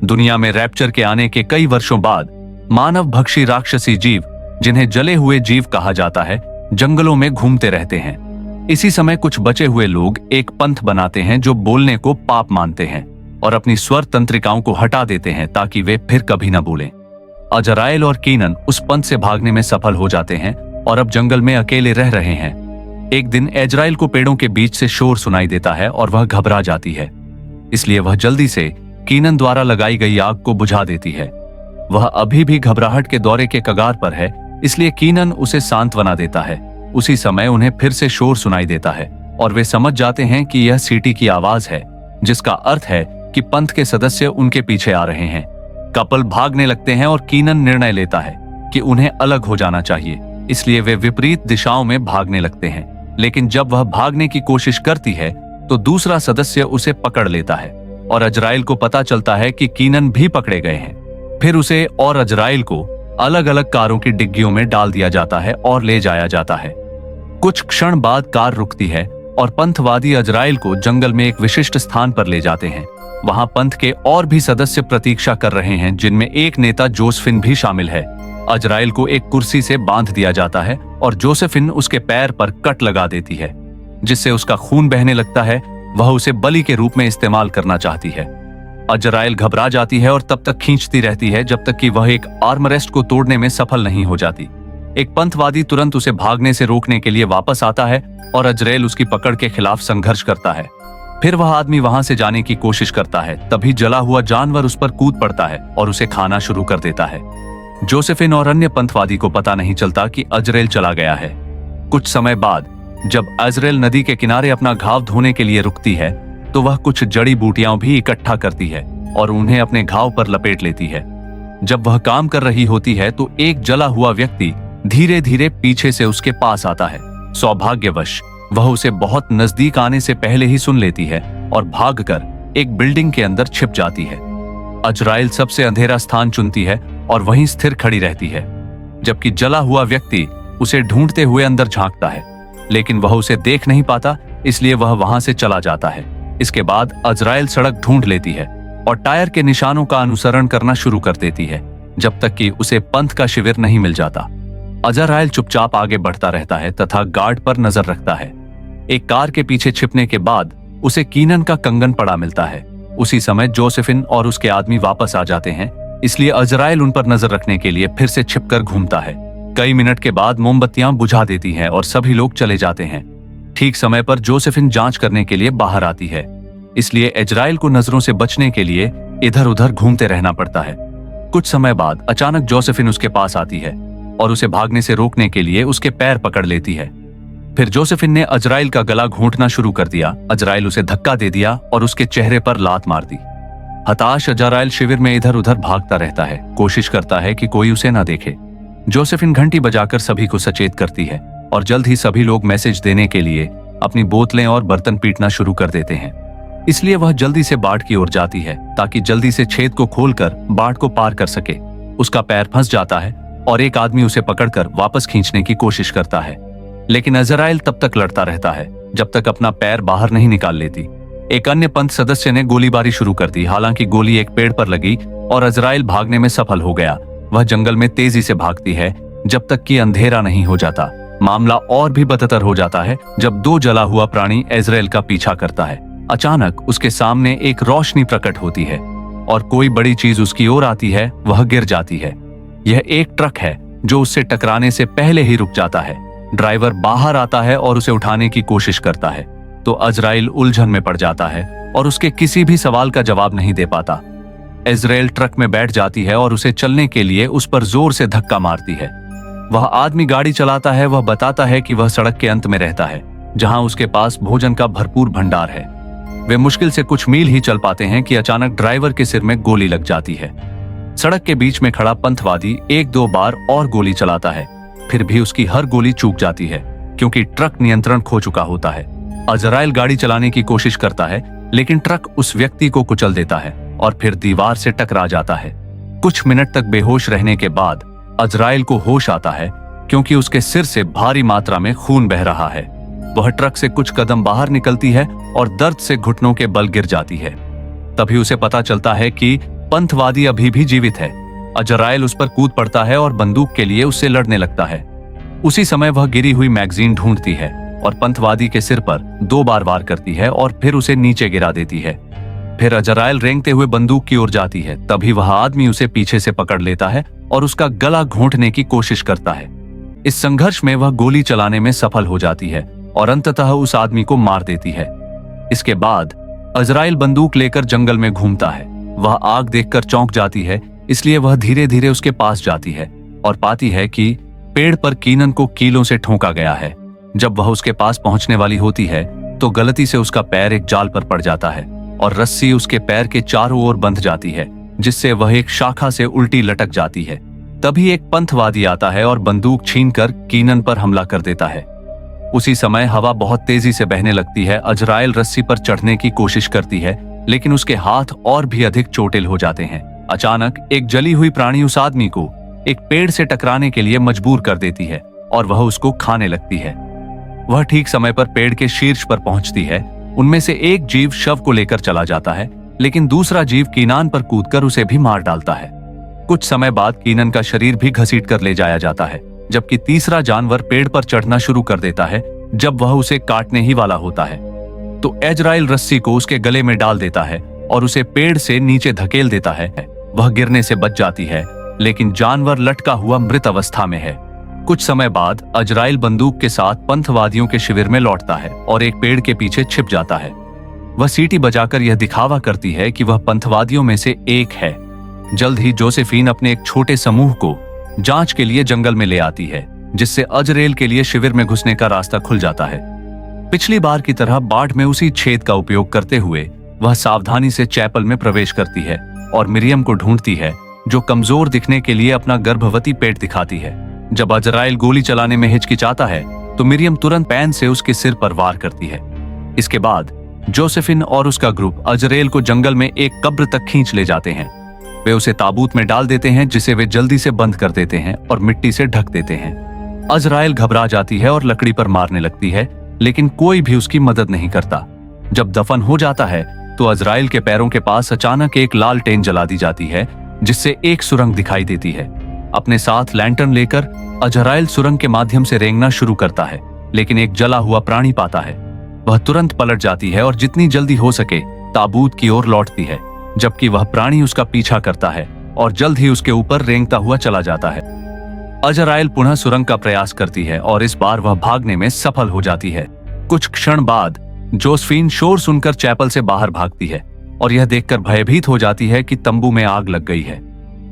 दुनिया में रैप्चर के आने के कई वर्षों बाद मानव भक्षी राक्षसी जीव, जिन्हें जले हुए जीव कहा जाता है, जंगलों में घूमते रहते हैं। इसी समय कुछ बचे हुए लोग एक पंथ बनाते हैं जो बोलने को पाप मानते हैं और अपनी स्वर तंत्रिकाओं को हटा देते हैं ताकि वे फिर कभी न बोलें। अजराइल और कीनन उस पंथ से भागने में सफल हो जाते हैं और अब जंगल में अकेले रह रहे हैं। एक दिन एजराइल को पेड़ों के बीच से शोर सुनाई देता है और वह घबरा जाती है, इसलिए वह जल्दी से कीनन द्वारा लगाई गई आग को बुझा देती है। वह अभी भी घबराहट के दौरे के कगार पर है, इसलिए कीनन उसे सांत्वना देता है। उसी समय उन्हें फिर से शोर सुनाई देता है और वे समझ जाते हैं कि यह सीटी की आवाज है, जिसका अर्थ है कि पंथ के सदस्य उनके पीछे आ रहे हैं। कपल भागने लगते हैं और कीनन निर्णय लेता है कि उन्हें अलग हो जाना चाहिए, इसलिए वे विपरीत दिशाओं में भागने लगते हैं। लेकिन जब वह भागने की कोशिश करती है तो दूसरा सदस्य उसे पकड़ लेता है और अजराइल को पता चलता है कि कीनन भी पकड़े गए हैं। फिर उसे और अजराइल को अलग अलग कारों की डिग्गियों में डाल दिया जाता है और ले जाया जाता है। कुछ क्षण बाद कार रुकती है और पंथवादी अजराइल को जंगल में एक विशिष्ट स्थान पर ले जाते हैं। वहां पंथ के और भी सदस्य प्रतीक्षा कर रहे हैं, जिनमें एक नेता जोसेफिन भी शामिल है। अजराइल को एक कुर्सी से बांध दिया जाता है और जोसेफिन उसके पैर पर कट लगा देती है, जिससे उसका खून बहने लगता है। वह उसे बलि के रूप में इस्तेमाल करना चाहती है। अजराइल घबरा जाती है और तब तक खींचती रहती है जब तक कि वह एक आर्मरेस्ट को तोड़ने में सफल नहीं हो जाती। एक पंथवादी तुरंत उसे भागने से रोकने के लिए वापस आता है और अजराइल उसकी पकड़ के खिलाफ संघर्ष करता है। फिर वह आदमी वहां से जाने की कोशिश करता है, तभी जला हुआ जानवर उस पर कूद पड़ता है और उसे खाना शुरू कर देता है। जोसेफिन और अन्य पंथवादी को पता नहीं चलता कि अजराइल चला गया है। कुछ समय बाद जब अजराइल नदी के किनारे अपना घाव धोने के लिए रुकती है तो वह कुछ जड़ी बूटियां भी इकट्ठा करती है और उन्हें अपने घाव पर लपेट लेती है। जब वह काम कर रही होती है तो एक जला हुआ व्यक्ति धीरे धीरे पीछे से उसके पास आता है। सौभाग्यवश वह उसे बहुत नजदीक आने से पहले ही सुन लेती है और भागकर एक बिल्डिंग के अंदर छिप जाती है। अजराइल सबसे अंधेरा स्थान चुनती है और वहीं स्थिर खड़ी रहती है, जबकि जला हुआ व्यक्ति उसे ढूंढते हुए अंदर झांकता है, लेकिन वह उसे देख नहीं पाता, इसलिए वह वहां से चला जाता है। इसके बाद अजराइल सड़क ढूंढ लेती है और टायर के निशानों का अनुसरण करना शुरू कर देती है, जब तक कि उसे पंथ का शिविर नहीं मिल जाता। अजराइल चुपचाप आगे बढ़ता रहता है तथा गार्ड पर नजर रखता है। एक कार के पीछे छिपने के बाद उसे कीनन का कंगन पड़ा मिलता है। उसी समय जोसेफिन और उसके आदमी वापस आ जाते हैं, इसलिए अजराइल उन पर नजर रखने के लिए फिर से छिपकर घूमता है। कई मिनट के बाद मोमबत्तियां बुझा देती हैं और सभी लोग चले जाते हैं। ठीक समय पर जोसेफिन जांच करने के लिए बाहर आती है, इसलिए अजराइल को नजरों से बचने के लिए इधर उधर घूमते रहना पड़ता है। कुछ समय बाद अचानक जोसेफिन उसके पास आती है और उसे भागने से रोकने के लिए उसके पैर पकड़ लेती है। फिर जोसेफिन ने अजराइल का गला घोंटना शुरू कर दिया। अजराइल उसे धक्का दे दिया और उसके चेहरे पर लात मार दी। हताश अजराइल शिविर में इधर उधर भागता रहता है, कोशिश करता है कि कोई उसे न देखे। जोसेफिन घंटी बजाकर सभी को सचेत करती है और जल्द ही सभी लोग मैसेज देने के लिए अपनी बोतलें और बर्तन पीटना शुरू कर देते हैं। इसलिए वह जल्दी से बाढ़ की ओर जाती है ताकि जल्दी से छेद को खोलकर बाढ़ को पार कर सके। उसका पैर फंस जाता है और एक आदमी उसे पकड़कर वापस खींचने की कोशिश करता है, लेकिन अजराइल तब तक लड़ता रहता है जब तक अपना पैर बाहर नहीं निकाल लेती। एक अन्य पंथ सदस्य ने गोलीबारी शुरू कर दी। हालांकि गोली एक पेड़ पर लगी और अजराइल भागने में सफल हो गया। वह जंगल में तेजी से भागती है जब तक कि अंधेरा नहीं हो जाता। मामला और भी बदतर हो जाता है जब दो जला हुआ प्राणी अजराइल का पीछा करता है। अचानक उसके सामने एक रोशनी प्रकट होती है और कोई बड़ी चीज उसकी ओर आती है। वह गिर जाती है। यह एक ट्रक है जो उससे टकराने से पहले ही रुक जाता है। ड्राइवर बाहर आता है और उसे उठाने की कोशिश करता है तो अजराइल उलझन में पड़ जाता है और उसके किसी भी सवाल का जवाब नहीं दे पाता। अजराइल ट्रक में बैठ जाती है और उसे चलने के लिए उस पर जोर से धक्का मारती है। वह आदमी गाड़ी चलाता है। वह बताता है कि वह सड़क के अंत में रहता है, जहां उसके पास भोजन का भरपूर भंडार है। वे मुश्किल से कुछ मील ही चल पाते हैं कि अचानक ड्राइवर के सिर में गोली लग जाती है। सड़क के बीच में खड़ा पंथवादी एक दो बार और गोली चलाता है, फिर भी उसकी हर गोली चूक जाती है क्योंकि ट्रक नियंत्रण खो चुका होता है। अजराइल गाड़ी चलाने की कोशिश करता है, लेकिन ट्रक उस व्यक्ति को कुचल देता है और फिर दीवार से टकरा जाता है। कुछ मिनट तक बेहोश रहने के बाद अजराइल को होश आता है क्योंकि उसके सिर से भारी मात्रा में खून बह रहा है। वह ट्रक से कुछ कदम बाहर निकलती है और दर्द से घुटनों के बल गिर जाती है। तभी उसे पता चलता है कि पंथवादी अभी भी जीवित है। अजराइल उस पर कूद पड़ता है और बंदूक के लिए उससे लड़ने लगता है। उसी समय वह गिरी हुई मैगजीन ढूंढती है और पंथवादी के सिर पर 2 बार वार करती है और फिर उसे नीचे गिरा देती है। फिर अजराइल रेंगते हुए बंदूक की ओर जाती है। तभी वह आदमी उसे पीछे से पकड़ लेता है और उसका गला घोंटने की कोशिश करता है। इस संघर्ष में वह गोली चलाने में सफल हो जाती है और अंततः उस आदमी को मार देती है। इसके बाद अजराइल बंदूक लेकर जंगल में घूमता है। वह आग देखकर चौंक जाती है, इसलिए वह धीरे धीरे उसके पास जाती है और पाती है कि पेड़ पर कीनन को कीलों से ठोका गया है। जब वह उसके पास पहुंचने वाली होती है तो गलती से उसका पैर एक जाल पर पड़ जाता है और रस्सी उसके पैर के चारों ओर बंध जाती है, जिससे वह एक शाखा से उल्टी लटक जाती है। तभी एक पंथवादी आता है और बंदूक छीनकर कीनन पर हमला कर देता है। उसी समय हवा बहुत तेजी से बहने लगती है। अजराइल रस्सी पर चढ़ने की कोशिश करती है, लेकिन उसके हाथ और भी अधिक चोटिल हो जाते हैं। अचानक एक जली हुई प्राणी उस आदमी को एक पेड़ से टकराने के लिए मजबूर कर देती है और वह उसको खाने लगती है। वह ठीक समय पर पेड़ के शीर्ष पर पहुंचती है। उनमें से एक जीव शव को लेकर चला जाता है, लेकिन दूसरा जीव कीनान पर कूदकर उसे भी मार डालता है। कुछ समय बाद कीनन का शरीर भी घसीट कर ले जाया जाता है, जबकि तीसरा जानवर पेड़ पर चढ़ना शुरू कर देता है जब वह उसे काटने ही वाला होता है। तो अजराइल रस्सी को उसके गले में डाल देता है और उसे पेड़ से नीचे धकेल देता है। वह गिरने से बच जाती है, लेकिन जानवर लटका हुआ मृत अवस्था में है। कुछ समय बाद अजराइल बंदूक के साथ पंथवादियों के शिविर में लौटता है और एक पेड़ के पीछे छिप जाता है। वह सीटी बजाकर यह दिखावा करती है कि वह पंथवादियों में से एक है। जल्द ही जोसेफीन अपने एक छोटे समूह को जांच के लिए जंगल में ले आती है, जिससे अजराइल के लिए शिविर में घुसने का रास्ता खुल जाता है। पिछली बार की तरह बाढ़ में उसी छेद का उपयोग करते हुए वह सावधानी से चैपल में प्रवेश करती है और मिरियम को ढूंढती है, जो कमजोर दिखने के लिए अपना गर्भवती पेट दिखाती है। जब अजराइल गोली चलाने में हिचकिचाता है तो मिरियम तुरंत पैन से उसके सिर पर वार करती है। इसके बाद जोसेफिन और उसका ग्रुप अजराइल को जंगल में एक कब्र तक खींच ले जाते हैं। वे उसे ताबूत में डाल देते हैं, जिसे वे जल्दी से बंद कर देते हैं और मिट्टी से ढक देते हैं। अजराइल घबरा जाती है और लकड़ी पर मारने लगती है, लेकिन कोई भी उसकी मदद नहीं करता। जब दफन हो जाता है तो अजराइल के पैरों के पास अचानक एक लालटेन जला दी जाती है, जिससे एक सुरंग दिखाई देती है। अपने साथ लैंटर्न लेकर अजराइल सुरंग के माध्यम से रेंगना शुरू करता है, लेकिन एक जला हुआ प्राणी पाता है। वह तुरंत पलट जाती है और जितनी जल्दी हो सके ताबूत की ओर लौटती है, जबकि वह प्राणी उसका पीछा करता है और जल्द ही उसके ऊपर रेंगता हुआ चला जाता है। अजराइल पुनः सुरंग का प्रयास करती है और इस बार वह भागने में सफल हो जाती है। कुछ क्षण बाद जोसेफीन शोर सुनकर चैपल से बाहर भागती है और यह देखकर भयभीत हो जाती है कि तंबू में आग लग गई है।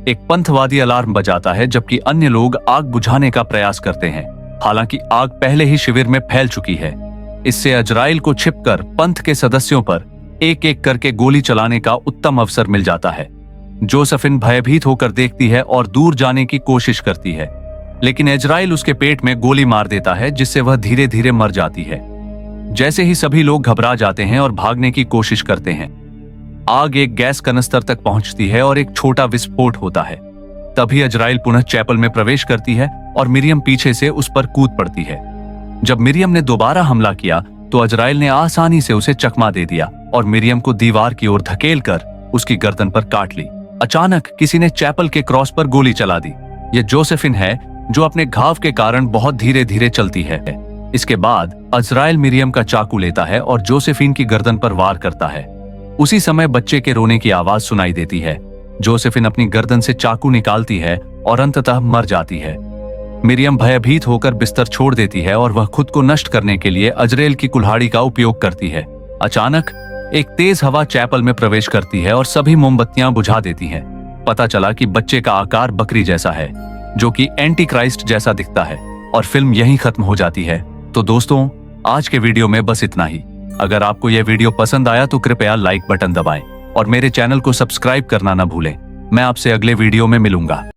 एक पंथवादी अलार्म बजाता है, जबकि अन्य लोग आग बुझाने का प्रयास करते हैं। हालांकि आग पहले ही शिविर में फैल चुकी है। इससे अजराइल को छिपकर पंथ के सदस्यों पर एक एक करके गोली चलाने का उत्तम अवसर मिल जाता है। जोसेफिन भयभीत होकर देखती है और दूर जाने की कोशिश करती है, लेकिन अजराइल उसके पेट में गोली मार देता है, जिससे वह धीरे धीरे मर जाती है। जैसे ही सभी लोग घबरा जाते हैं और भागने की कोशिश करते हैं, आग एक गैस कनस्तर तक पहुंचती है और एक छोटा विस्फोट होता है। तभी अजराइल पुनः चैपल में प्रवेश करती है और मिरियम पीछे से उस पर कूद पड़ती है। जब मिरियम ने दोबारा हमला किया तो अजराइल ने आसानी से उसे चकमा दे दिया और मिरियम को दीवार की ओर धकेलकर उसकी गर्दन पर काट ली। अचानक किसी ने चैपल के क्रॉस पर गोली चला दी। यह जोसेफिन है, जो अपने घाव के कारण बहुत धीरे धीरे चलती है। इसके बाद अजराइल मिरियम का चाकू लेता है और जोसेफिन की गर्दन पर वार करता है। उसी समय बच्चे के रोने की आवाज सुनाई देती है। जोसेफिन अपनी गर्दन से चाकू निकालती है और अंततः मर जाती है। मिरियम भयभीत होकर बिस्तर छोड़ देती है और वह खुद को नष्ट करने के लिए अजराइल की कुल्हाड़ी का उपयोग करती है। अचानक एक तेज हवा चैपल में प्रवेश करती है और सभी मोमबत्तियां बुझा देती हैं। पता चला कि बच्चे का आकार बकरी जैसा है, जो कि एंटी क्राइस्ट जैसा दिखता है, और फिल्म यहीं खत्म हो जाती है। तो दोस्तों, आज के वीडियो में बस इतना ही। अगर आपको यह वीडियो पसंद आया तो कृपया लाइक बटन दबाएं और मेरे चैनल को सब्सक्राइब करना न भूलें। मैं आपसे अगले वीडियो में मिलूंगा।